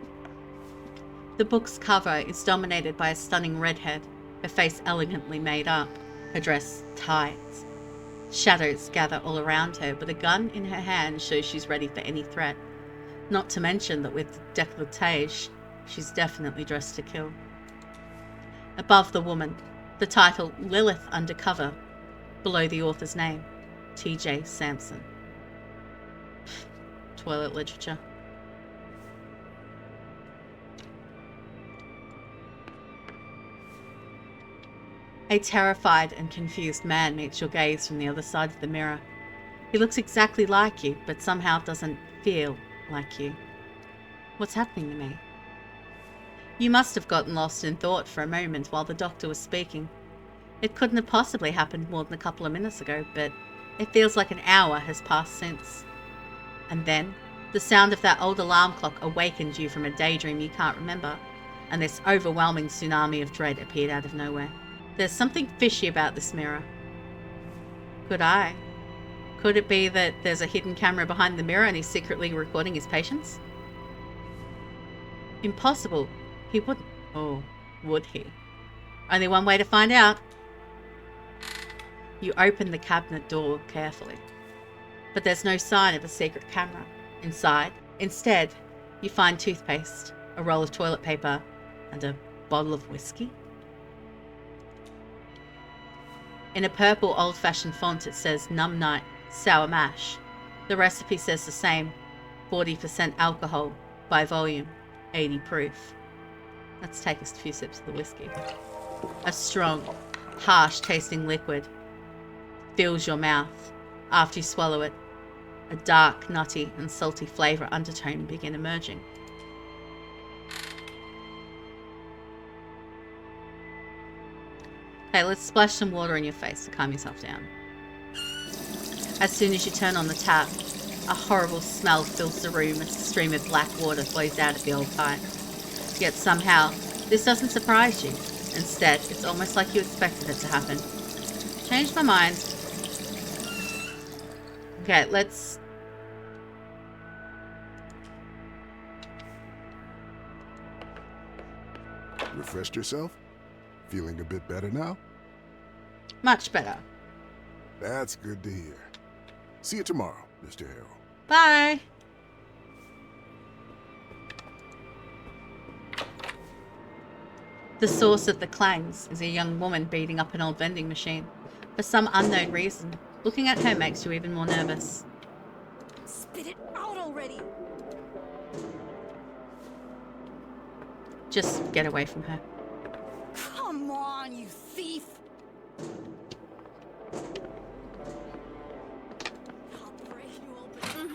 The book's cover is dominated by a stunning redhead, her face elegantly made up, her dress tight. Shadows gather all around her, but a gun in her hand shows she's ready for any threat. Not to mention that with décolletage, she's definitely dressed to kill. Above the woman, the title Lilith Undercover, below the author's name, T.J. Sampson. Toilet literature. A terrified and confused man meets your gaze from the other side of the mirror. He looks exactly like you, but somehow doesn't feel like you. What's happening to me? You must have gotten lost in thought for a moment while the doctor was speaking. It couldn't have possibly happened more than a couple of minutes ago, but it feels like an hour has passed since. And then, the sound of that old alarm clock awakened you from a daydream you can't remember, and this overwhelming tsunami of dread appeared out of nowhere. There's something fishy about this mirror. Could it be that there's a hidden camera behind the mirror and he's secretly recording his patients? Impossible. He wouldn't. Or would he? Only one way to find out. You open the cabinet door carefully. But there's no sign of a secret camera inside. Instead, you find toothpaste, a roll of toilet paper, and a bottle of whiskey. In a purple old-fashioned font it says Numb Night, Sour Mash. The recipe says the same, 40% alcohol by volume, 80 proof. Let's take a few sips of the whiskey. A strong, harsh-tasting liquid fills your mouth. After you swallow it, a dark, nutty and salty flavour undertone begin emerging. Okay, let's splash some water in your face to calm yourself down. As soon as you turn on the tap, a horrible smell fills the room as a stream of black water flows out of the old pipe. Yet somehow, this doesn't surprise you. Instead, it's almost like you expected it to happen. Changed my mind. Okay, let's... Refreshed yourself? Feeling a bit better now? Much better. That's good to hear. See you tomorrow, Mr. Harrell. Bye! The source of the clangs is a young woman beating up an old vending machine. For some unknown reason, looking at her makes you even more nervous. Spit it out already! Just get away from her. Come on, you thief! I'll break you open.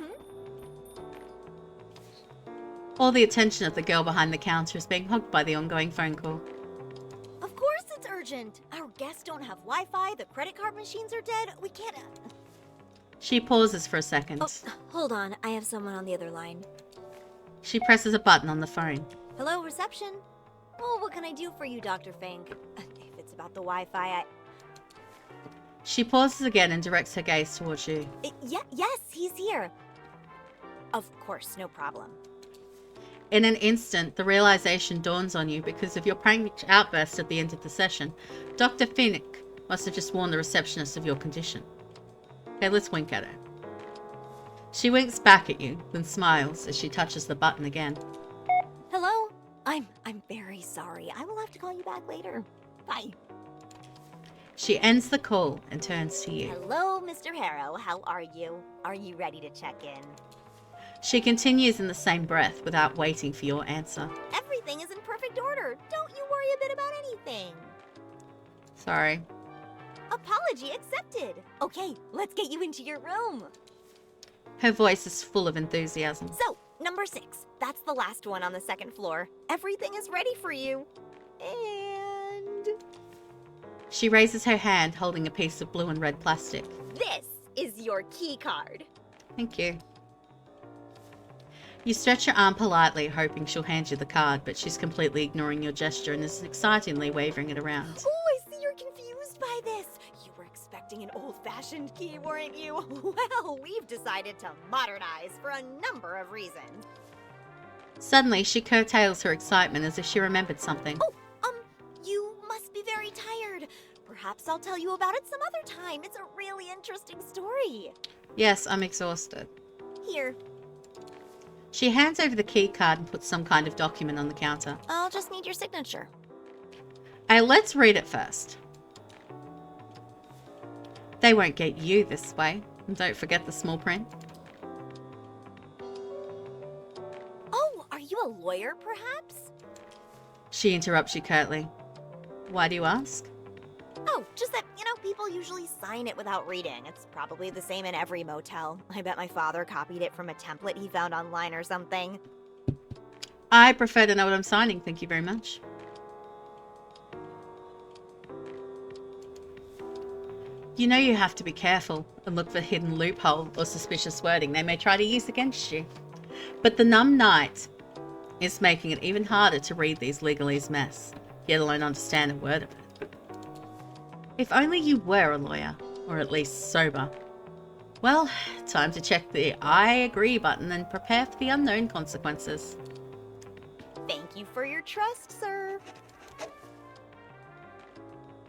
All the attention of the girl behind the counter is being hogged by the ongoing phone call. Of course it's urgent. Our guests don't have Wi-Fi, the credit card machines are dead. We can't... She pauses for a second. Oh, hold on. I have someone on the other line. She presses a button on the phone. Hello, reception? Oh, what can I do for you, Dr. Fink? If it's about the Wi-Fi, She pauses again and directs her gaze towards you. yes, he's here. Of course, no problem. In an instant, the realization dawns on you because of your prank outburst at the end of the session. Dr. Finnick must have just warned the receptionist of your condition. Okay, let's wink at her. She winks back at you, then smiles as she touches the button again. Hello? I'm very sorry. I will have to call you back later. Bye. She ends the call and turns to you. Hello, Mr. Harrow. How are you? Are you ready to check in? She continues in the same breath without waiting for your answer. Everything is in perfect order. Don't you worry a bit about anything. Sorry. Apology accepted. Okay, let's get you into your room. Her voice is full of enthusiasm. So, number 6. That's the last one on the second floor. Everything is ready for you. And... She raises her hand holding a piece of blue and red plastic. this is your key card. Thank you. You stretch your arm politely, hoping she'll hand you the card, but she's completely ignoring your gesture and is excitingly waving it around. Oh, I see you're confused by this. You were expecting an old-fashioned key, weren't you? Well, we've decided to modernize for a number of reasons. Suddenly, she curtails her excitement as if she remembered something. Oh, you must be very tired. Perhaps I'll tell you about it some other time. It's a really interesting story. Yes, I'm exhausted. Here, She hands over the key card and puts some kind of document on the counter. I'll just need your signature. Hey, let's read it first. They won't get you this way. And don't forget the small print. Oh, are you a lawyer, perhaps? She interrupts you curtly. Why do you ask? Oh, just that, people usually sign it without reading. It's probably the same in every motel. I bet my father copied it from a template he found online or something. I prefer to know what I'm signing, thank you very much. You know you have to be careful and look for hidden loophole or suspicious wording they may try to use against you. But the numb night is making it even harder to read these legalese mess, yet alone understand a word of it. If only you were a lawyer, or at least sober. Well, time to check the I agree button and prepare for the unknown consequences. Thank you for your trust, sir.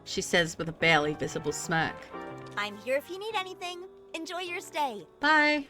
She says with a barely visible smirk. I'm here if you need anything. Enjoy your stay. Bye.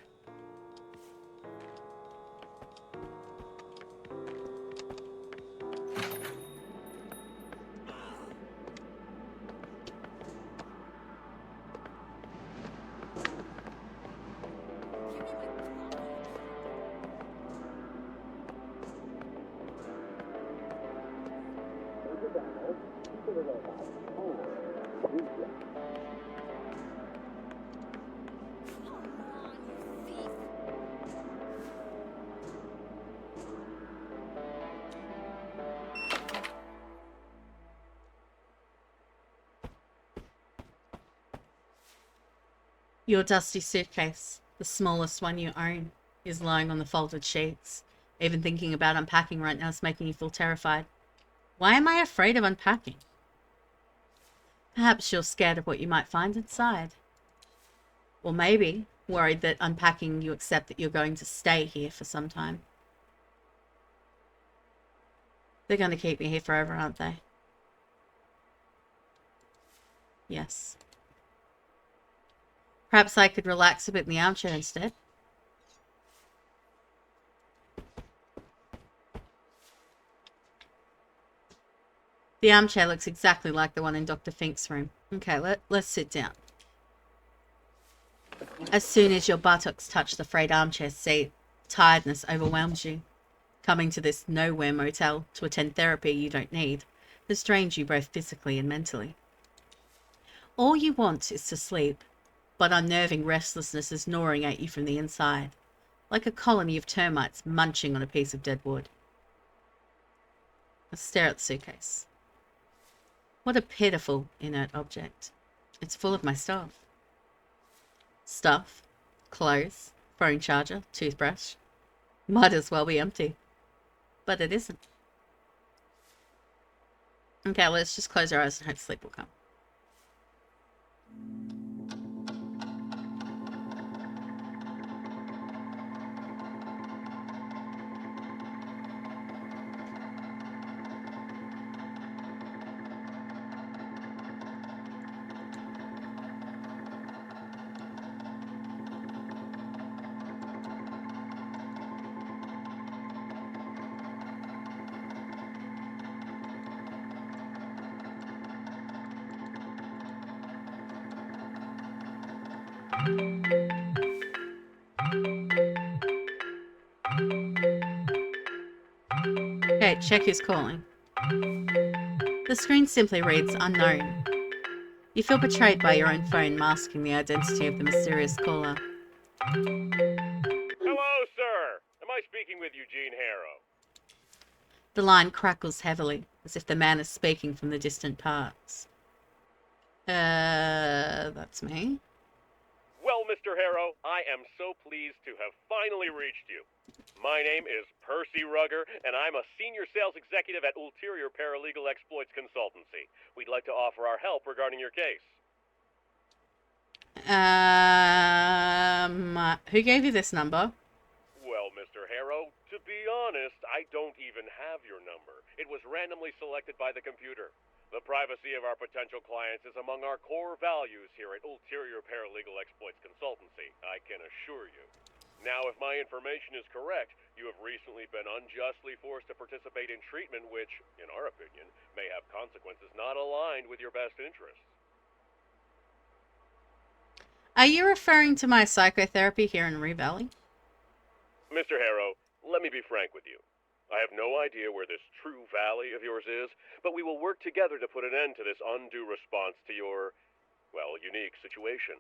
Your dusty suitcase, the smallest one you own, is lying on the folded sheets. Even thinking about unpacking right now is making you feel terrified. Why am I afraid of unpacking? Perhaps you're scared of what you might find inside. Or maybe worried that unpacking you accept that you're going to stay here for some time. They're going to keep me here forever, aren't they? Yes. Perhaps I could relax a bit in the armchair instead. The armchair looks exactly like the one in Dr. Fink's room. Okay, let's sit down. As soon as your buttocks touch the frayed armchair seat, tiredness overwhelms you. Coming to this nowhere motel to attend therapy you don't need has drained you both physically and mentally. All you want is to sleep, but unnerving restlessness is gnawing at you from the inside, like a colony of termites munching on a piece of dead wood. I stare at the suitcase. What a pitiful, inert object. It's full of my stuff. Stuff, clothes, phone charger, toothbrush. Might as well be empty. But it isn't. Okay, let's just close our eyes and hope sleep will come. Okay, check who's calling. The screen simply reads unknown. You feel betrayed by your own phone masking the identity of the mysterious caller. Hello, sir. Am I speaking with Eugene Harrow? The line crackles heavily, as if the man is speaking from the distant parts. That's me. Well, Mr. Harrow, I am so pleased to have finally reached you. My name is Percy Rugger, and I'm a senior sales executive at Ulterior Paralegal Exploits Consultancy. We'd like to offer our help regarding your case. Who gave you this number? Well, Mr. Harrow, to be honest, I don't even have your number. It was randomly selected by the computer. The privacy of our potential clients is among our core values here at Ulterior Paralegal Exploits Consultancy, I can assure you. Now, if my information is correct, you have recently been unjustly forced to participate in treatment which, in our opinion, may have consequences not aligned with your best interests. Are you referring to my psychotherapy here in Rue Valley? Mr. Harrow, let me be frank with you. I have no idea where this true valley of yours is, but we will work together to put an end to this undue response to your, well, unique situation.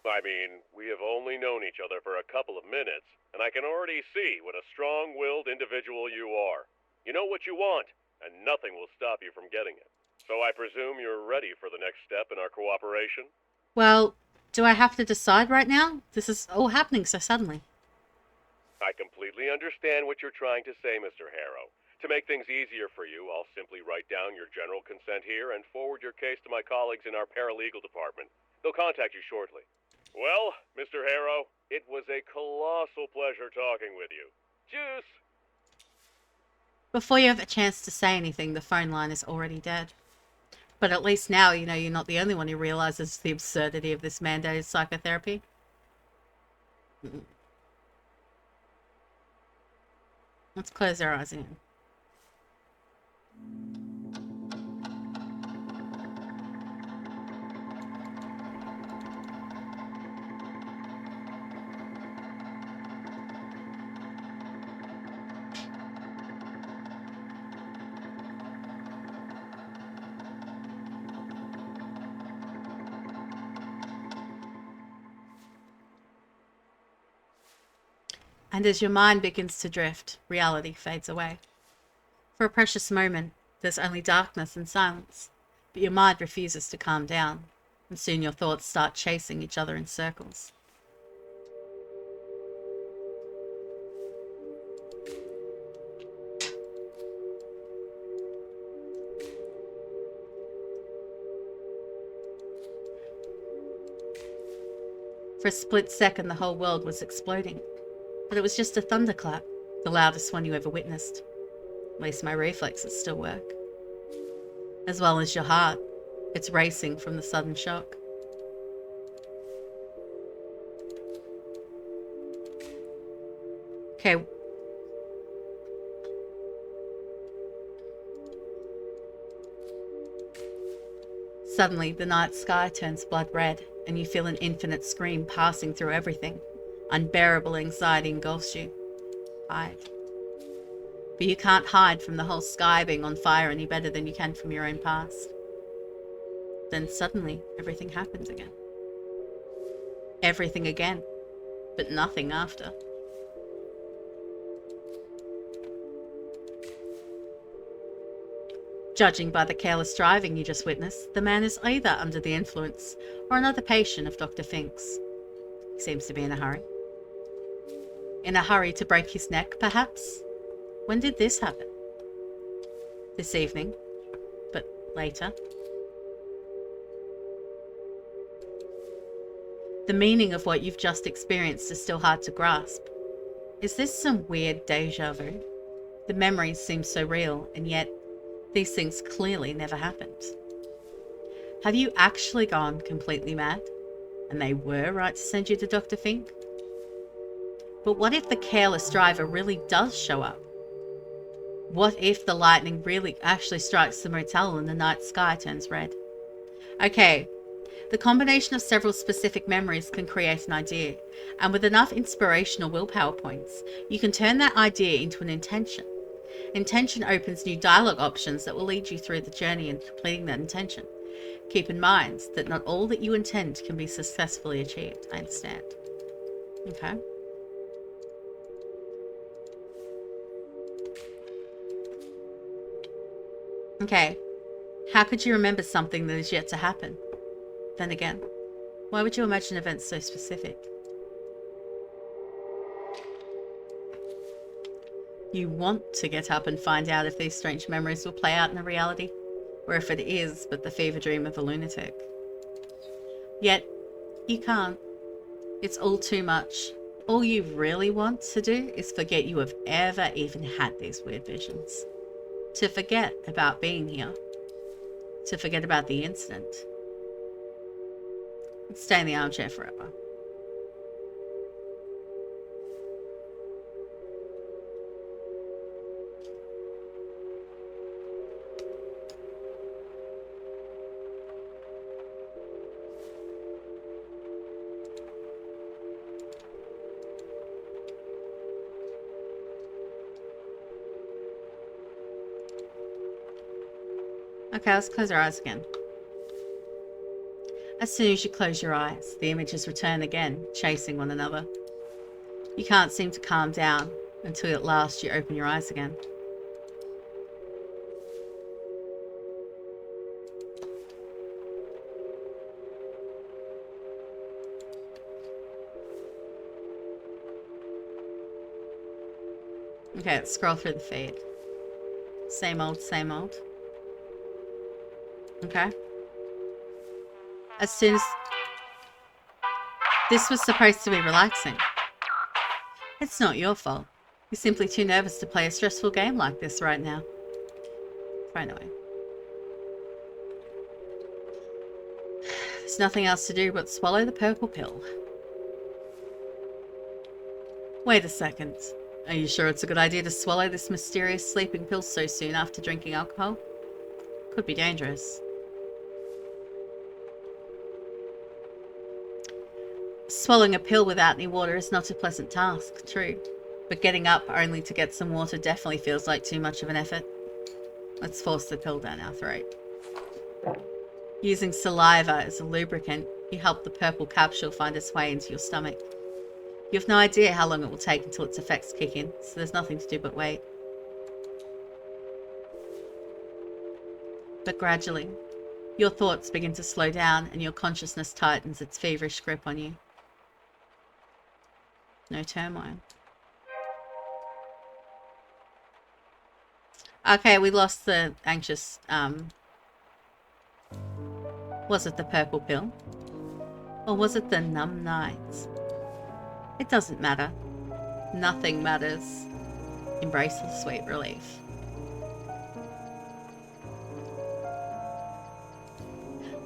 I mean, we have only known each other for a couple of minutes, and I can already see what a strong-willed individual you are. You know what you want, and nothing will stop you from getting it. So I presume you're ready for the next step in our cooperation? Well, do I have to decide right now? This is all happening so suddenly. I completely understand what you're trying to say, Mr. Harrow. To make things easier for you, I'll simply write down your general consent here and forward your case to my colleagues in our paralegal department. They'll contact you shortly. Well, Mr. Harrow, it was a colossal pleasure talking with you. Juice! Before you have a chance to say anything, the phone line is already dead. But at least now you know you're not the only one who realizes the absurdity of this mandated psychotherapy. Let's close our eyes again. And as your mind begins to drift, reality fades away. For a precious moment, there's only darkness and silence, but your mind refuses to calm down. and soon your thoughts start chasing each other in circles. For a split second, the whole world was exploding. But it was just a thunderclap, the loudest one you ever witnessed. At least my reflexes still work. As well as your heart. It's racing from the sudden shock. Okay. Suddenly, the night sky turns blood red, and you feel an infinite scream passing through everything. Unbearable anxiety engulfs you. Hide. But you can't hide from the whole sky being on fire any better than you can from your own past. Then suddenly, everything happens again. Everything again, but nothing after. Judging by the careless driving you just witnessed, the man is either under the influence or another patient of Dr. Fink's. He seems to be in a hurry. In a hurry to break his neck, perhaps? When did this happen? This evening, but later. The meaning of what you've just experienced is still hard to grasp. Is this some weird deja vu? The memories seem so real, and yet these things clearly never happened. Have you actually gone completely mad? And they were right to send you to Dr. Fink? But what if the careless driver really does show up? What if the lightning really actually strikes the motel and the night sky turns red? Okay, the combination of several specific memories can create an idea, and with enough inspirational willpower points, you can turn that idea into an intention. Intention opens new dialogue options that will lead you through the journey in completing that intention. Keep in mind that not all that you intend can be successfully achieved. I understand. Okay. Okay. How could you remember something that is yet to happen? Then again, why would you imagine events so specific? You want to get up and find out if these strange memories will play out in a reality, or if it is but the fever dream of a lunatic. Yet, you can't. It's all too much. All you really want to do is forget you have ever even had these weird visions. To forget about being here. To forget about the incident. And stay in the armchair forever. Okay, let's close our eyes again. As soon as you close your eyes, the images return again, chasing one another. You can't seem to calm down until at last you open your eyes again. Okay, let's scroll through the feed. Same old, same old. Okay. As soon as... This was supposed to be relaxing. It's not your fault. You're simply too nervous to play a stressful game like this right now. Right away. There's nothing else to do but swallow the purple pill. Wait a second. Are you sure it's a good idea to swallow this mysterious sleeping pill so soon after drinking alcohol? Could be dangerous. Swallowing a pill without any water is not a pleasant task, true. But getting up only to get some water definitely feels like too much of an effort. Let's force the pill down our throat. Using saliva as a lubricant, you help the purple capsule find its way into your stomach. You have no idea how long it will take until its effects kick in, so there's nothing to do but wait. But gradually, Your thoughts begin to slow down and your consciousness tightens its feverish grip on you. No turmoil. Okay, we lost the anxious, was it the purple pill? Or was it the numb nights? It doesn't matter. Nothing matters. Embrace the sweet relief.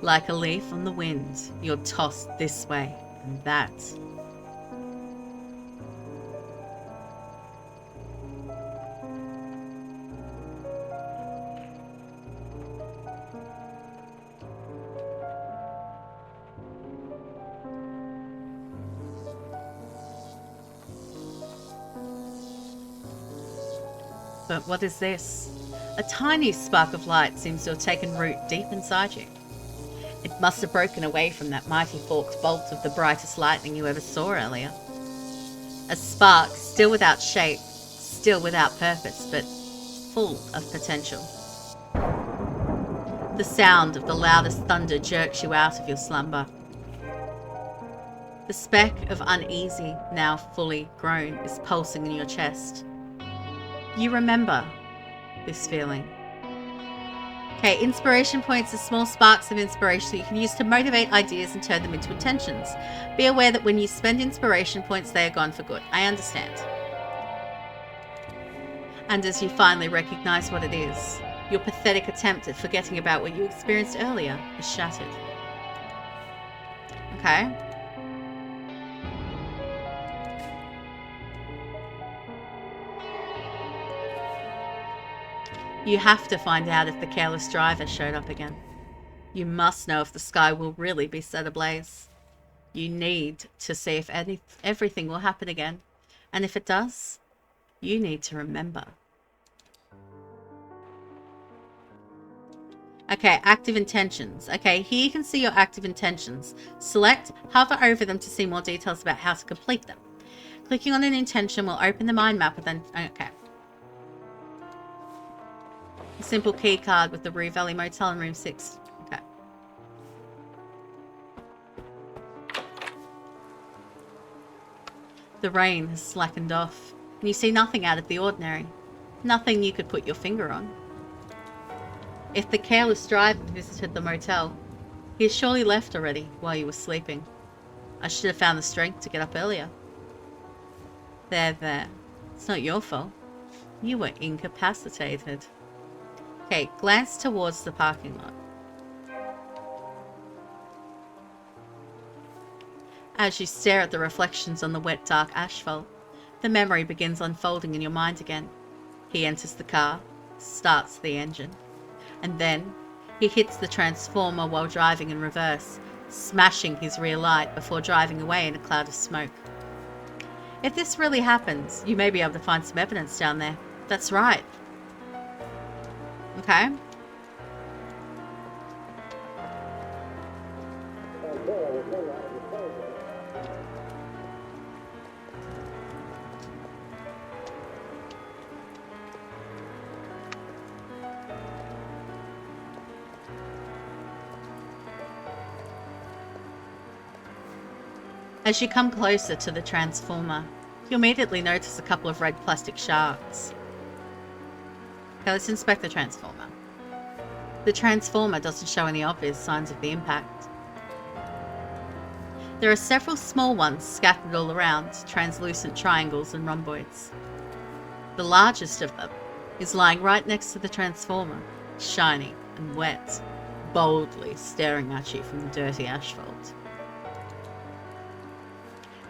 Like a leaf on the wind, you're tossed this way and that. But what is this? A tiny spark of light seems to have taken root deep inside you. It must have broken away from that mighty forked bolt of the brightest lightning you ever saw earlier. A spark still without shape, still without purpose, but full of potential. The sound of the loudest thunder jerks you out of your slumber. The speck of uneasy, now fully grown, is pulsing in your chest. You remember this feeling. Okay, inspiration points are small sparks of inspiration that you can use to motivate ideas and turn them into intentions. Be aware that when you spend inspiration points, they are gone for good. I understand. And as you finally recognize what it is, your pathetic attempt at forgetting about what you experienced earlier is shattered. Okay. You have to find out if the careless driver showed up again. You must know if the sky will really be set ablaze. You need to see if everything will happen again. And if it does, you need to remember. Okay, active intentions. Okay, here you can see your active intentions. Select, hover over them to see more details about how to complete them. Clicking on an intention will open the mind map and then... Okay. A simple key card with the Rue Valley Motel in room 6. Okay. The rain has slackened off, and you see nothing out of the ordinary. Nothing you could put your finger on. If the careless driver visited the motel, he has surely left already while you were sleeping. I should have found the strength to get up earlier. There. It's not your fault. You were incapacitated. Okay, glance towards the parking lot. As you stare at the reflections on the wet, dark asphalt, the memory begins unfolding in your mind again. He enters the car, starts the engine, and then he hits the transformer while driving in reverse, smashing his rear light before driving away in a cloud of smoke. If this really happens, you may be able to find some evidence down there. That's right. Okay. As you come closer to the transformer, you immediately notice a couple of red plastic shards. Okay, let's inspect the transformer. The transformer doesn't show any obvious signs of the impact. There are several small ones scattered all around, translucent triangles and rhomboids. The largest of them is lying right next to the transformer, shiny and wet, boldly staring at you from the dirty asphalt.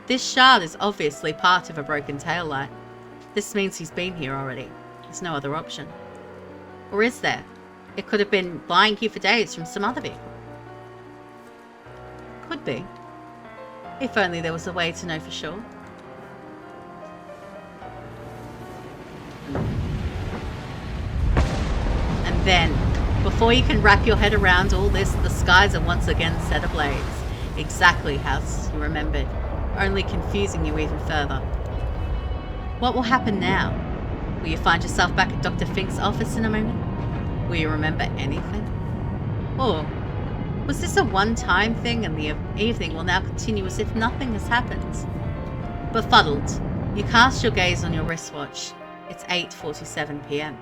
This shard is obviously part of a broken taillight. This means he's been here already. There's no other option. Or is there? It could have been lying here for days from some other vehicle. Could be. If only there was a way to know for sure. And then, before you can wrap your head around all this, the skies are once again set ablaze. Exactly as you remembered, only confusing you even further. What will happen now? Will you find yourself back at Dr. Fink's office in a moment? Will you remember anything? Or Was this a one-time thing and the evening will now continue as if nothing has happened? Befuddled, you cast your gaze on your wristwatch. It's 8:47 p.m.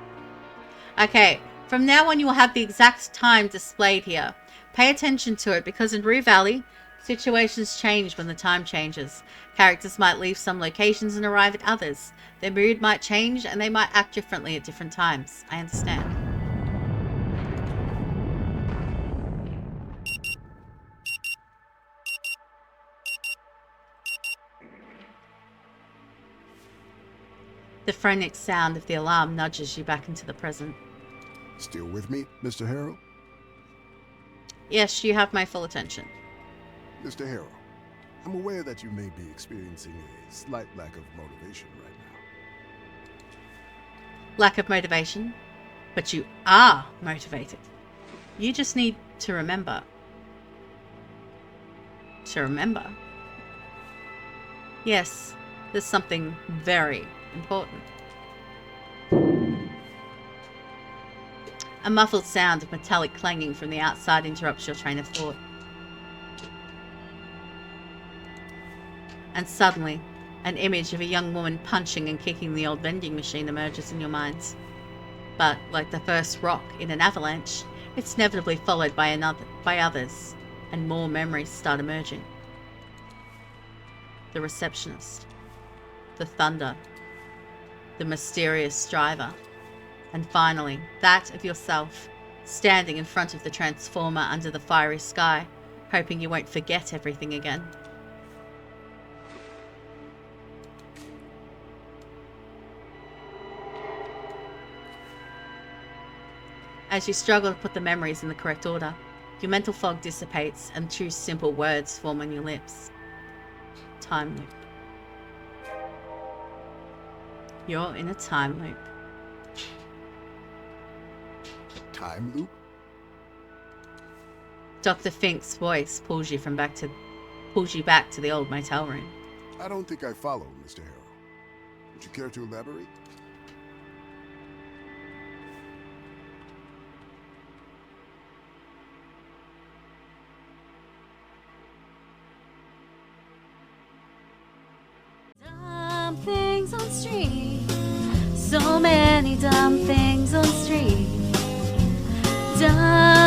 Okay, from now on you will have the exact time displayed here. Pay attention to it because in Rue Valley, situations change when the time changes. Characters might leave some locations and arrive at others. Their mood might change and they might act differently at different times. I understand. The phonetic sound of the alarm nudges you back into the present. Still with me, Mr. Harrow? Yes, you have my full attention. Mr. Harrow, I'm aware that you may be experiencing a slight lack of motivation right now. Lack of motivation? But you are motivated. You just need to remember. To remember? Yes, there's something very important. A muffled sound of metallic clanging from the outside interrupts your train of thought. And suddenly, an image of a young woman punching and kicking the old vending machine emerges in your minds. But, like the first rock in an avalanche, it's inevitably followed by others, and more memories start emerging. The receptionist, the thunder, the mysterious driver, and finally, that of yourself, standing in front of the transformer under the fiery sky, hoping you won't forget everything again. As you struggle to put the memories in the correct order, your mental fog dissipates and two simple words form on your lips. Time loop. You're in a time loop. Time loop? Dr. Fink's voice pulls you back to the old motel room. I don't think I follow, Mr. Harrow. Would you care to elaborate? Dumb things on stream. So many dumb things on stream. Dumb